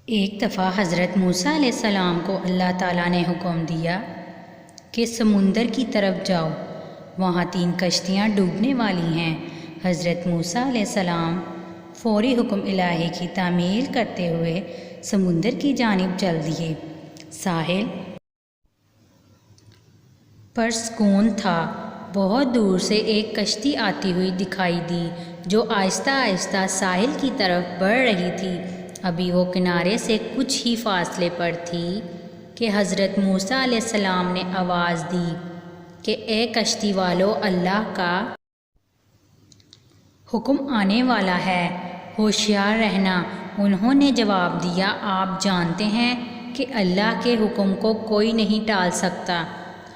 ایک دفعہ حضرت موسیٰ علیہ السلام کو اللہ تعالیٰ نے حکم دیا کہ سمندر کی طرف جاؤ، وہاں 3 کشتیاں ڈوبنے والی ہیں۔ حضرت موسیٰ علیہ السلام فوری حکم الہی کی تعمیل کرتے ہوئے سمندر کی جانب چل دیے۔ ساحل پر سکون تھا۔ بہت دور سے ایک کشتی آتی ہوئی دکھائی دی جو آہستہ آہستہ ساحل کی طرف بڑھ رہی تھی۔ ابھی وہ کنارے سے کچھ ہی فاصلے پر تھی کہ حضرت موسیٰ علیہ السلام نے آواز دی کہ اے کشتی والو، اللہ کا حکم آنے والا ہے، ہوشیار رہنا۔ انہوں نے جواب دیا، آپ جانتے ہیں کہ اللہ کے حکم کو کوئی نہیں ٹال سکتا،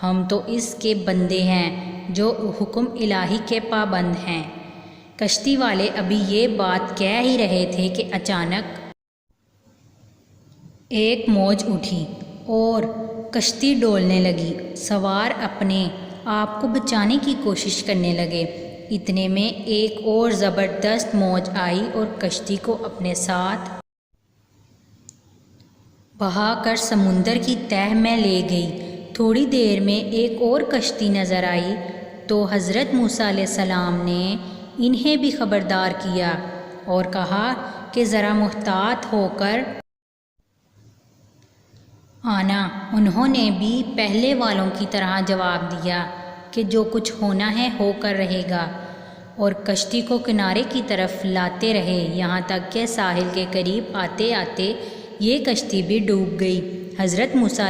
ہم تو اس کے بندے ہیں جو حکم الہی کے پابند ہیں۔ کشتی والے ابھی یہ بات کہہ ہی رہے تھے کہ اچانک ایک موج اٹھی اور کشتی ڈولنے لگی۔ سوار اپنے آپ کو بچانے کی کوشش کرنے لگے۔ اتنے میں ایک اور زبردست موج آئی اور کشتی کو اپنے ساتھ بہا کر سمندر کی تہہ میں لے گئی۔ تھوڑی دیر میں ایک اور کشتی نظر آئی تو حضرت موسیٰ علیہ السلام نے انہیں بھی خبردار کیا اور کہا کہ ذرا محتاط ہو کر آنا۔ انہوں نے بھی پہلے والوں کی طرح جواب دیا کہ جو کچھ ہونا ہے ہو کر رہے گا، اور کشتی کو کنارے کی طرف لاتے رہے، یہاں تک کہ ساحل کے قریب آتے آتے یہ کشتی بھی ڈوب گئی۔ حضرت موسیٰ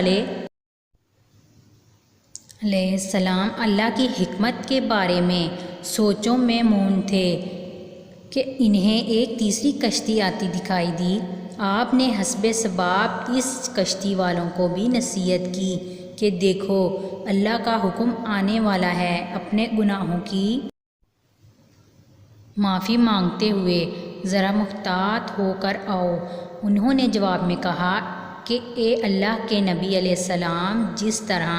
علیہ السلام اللہ کی حکمت کے بارے میں سوچوں میں مون تھے کہ انہیں ایک تیسری کشتی آتی دکھائی دی۔ آپ نے حسب سباب اس کشتی والوں کو بھی نصیحت کی کہ دیکھو، اللہ کا حکم آنے والا ہے، اپنے گناہوں کی معافی مانگتے ہوئے ذرا محتاط ہو کر آؤ۔ انہوں نے جواب میں کہا کہ اے اللہ کے نبی علیہ السلام، جس طرح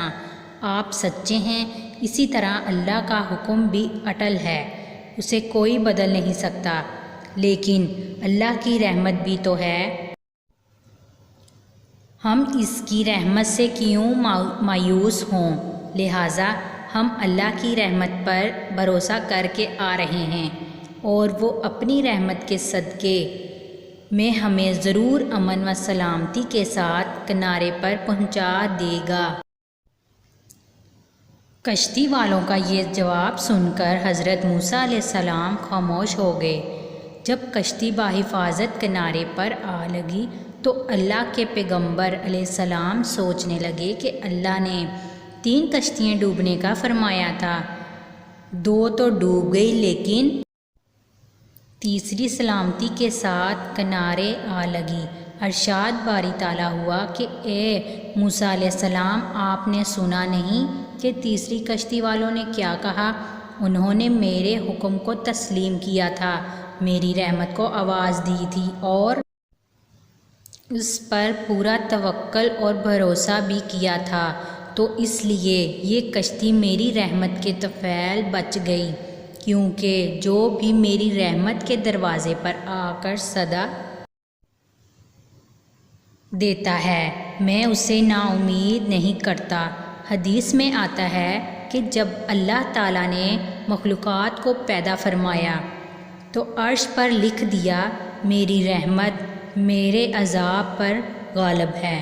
آپ سچے ہیں اسی طرح اللہ کا حکم بھی اٹل ہے، اسے کوئی بدل نہیں سکتا، لیکن اللہ کی رحمت بھی تو ہے، ہم اس کی رحمت سے کیوں مایوس ہوں؟ لہٰذا ہم اللہ کی رحمت پر بھروسہ کر کے آ رہے ہیں اور وہ اپنی رحمت کے صدقے میں ہمیں ضرور امن و سلامتی کے ساتھ کنارے پر پہنچا دے گا۔ کشتی والوں کا یہ جواب سن کر حضرت موسیٰ علیہ السلام خاموش ہو گئے۔ جب کشتی بحفاظت کنارے پر آ لگی تو اللہ کے پیغمبر علیہ السلام سوچنے لگے کہ اللہ نے 3 کشتیاں ڈوبنے کا فرمایا تھا، 2 تو ڈوب گئی لیکن تیسری سلامتی کے ساتھ کنارے آ لگی۔ ارشاد باری تعالیٰ ہوا کہ اے موسیٰ علیہ السلام، آپ نے سنا نہیں کہ تیسری کشتی والوں نے کیا کہا؟ انہوں نے میرے حکم کو تسلیم کیا تھا، میری رحمت کو آواز دی تھی اور اس پر پورا توکل اور بھروسہ بھی کیا تھا، تو اس لیے یہ کشتی میری رحمت کے طفیل بچ گئی، کیونکہ جو بھی میری رحمت کے دروازے پر آ کر صدا دیتا ہے میں اسے نا امید نہیں کرتا۔ حدیث میں آتا ہے کہ جب اللہ تعالیٰ نے مخلوقات کو پیدا فرمایا تو عرش پر لکھ دیا، میری رحمت میرے عذاب پر غالب ہے۔